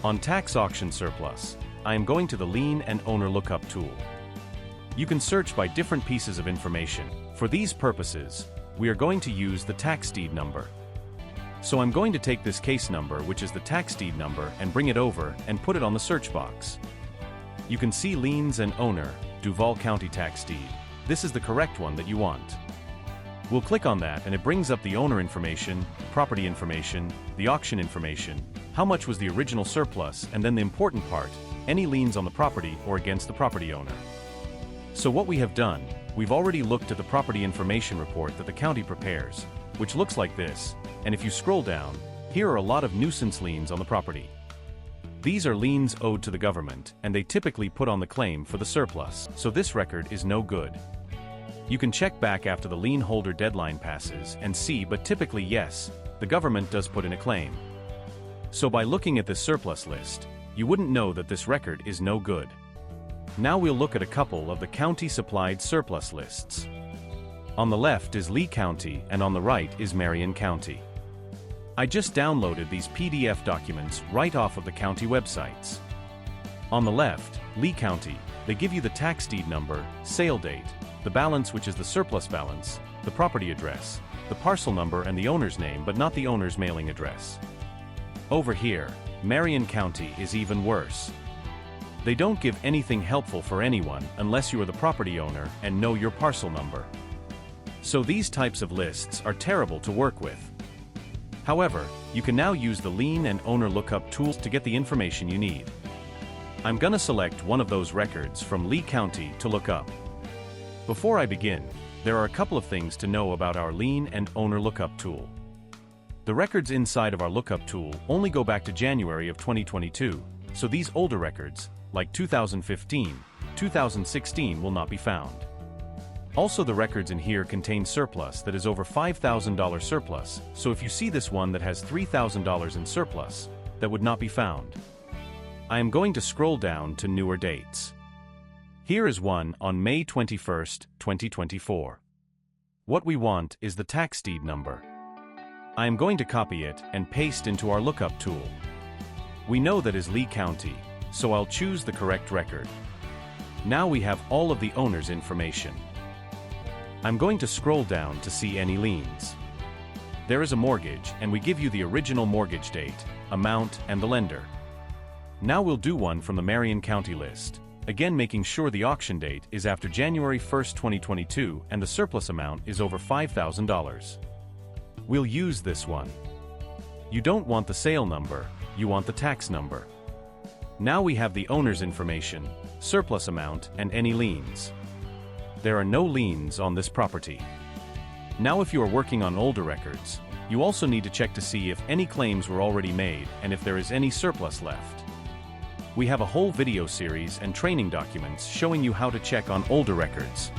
On tax auction surplus, I am going to the Lien and Owner Lookup tool. You can search by different pieces of information. For these purposes, we are going to use the tax deed number. So I'm going to take this case number, which is the tax deed number, and bring it over and put it on the search box. You can see Liens and Owner, Duval County tax deed. This is the correct one that you want. We'll click on that and it brings up the owner information, property information, the auction information, how much was the original surplus, and then the important part, any liens on the property or against the property owner. So what we have done, we've already looked at the property information report that the county prepares, which looks like this, and if you scroll down, here are a lot of nuisance liens on the property. These are liens owed to the government, and they typically put on the claim for the surplus, so this record is no good. You can check back after the lien holder deadline passes and see, but typically yes, the government does put in a claim. So by looking at this surplus list, you wouldn't know that this record is no good. Now we'll look at a couple of the county-supplied surplus lists. On the left is Lee County and on the right is Marion County. I just downloaded these PDF documents right off of the county websites. On the left, Lee County, they give you the tax deed number, sale date, the balance which is the surplus balance, the property address, the parcel number and the owner's name but not the owner's mailing address. Over here, Marion County is even worse. They don't give anything helpful for anyone unless you are the property owner and know your parcel number. So these types of lists are terrible to work with. However, you can now use the Lien and Owner Lookup tools to get the information you need. I'm gonna select one of those records from Lee County to look up. Before I begin, there are a couple of things to know about our Lien and Owner Lookup tool. The records inside of our Lookup tool only go back to January of 2022, so these older records, like 2015, 2016 will not be found. Also, the records in here contain surplus that is over $5,000 surplus, so if you see this one that has $3,000 in surplus, that would not be found. I am going to scroll down to newer dates. Here is one on May 21st, 2024. What we want is the tax deed number. I am going to copy it and paste into our Lookup tool. We know that is Lee County, so I'll choose the correct record. Now we have all of the owner's information. I'm going to scroll down to see any liens. There is a mortgage, and we give you the original mortgage date, amount, and the lender. Now we'll do one from the Marion County list, again making sure the auction date is after January 1st, 2022, and the surplus amount is over $5,000. We'll use this one. You don't want the sale number, you want the tax number. Now we have the owner's information, surplus amount, and any liens. There are no liens on this property. Now if you are working on older records, you also need to check to see if any claims were already made and if there is any surplus left. We have a whole video series and training documents showing you how to check on older records.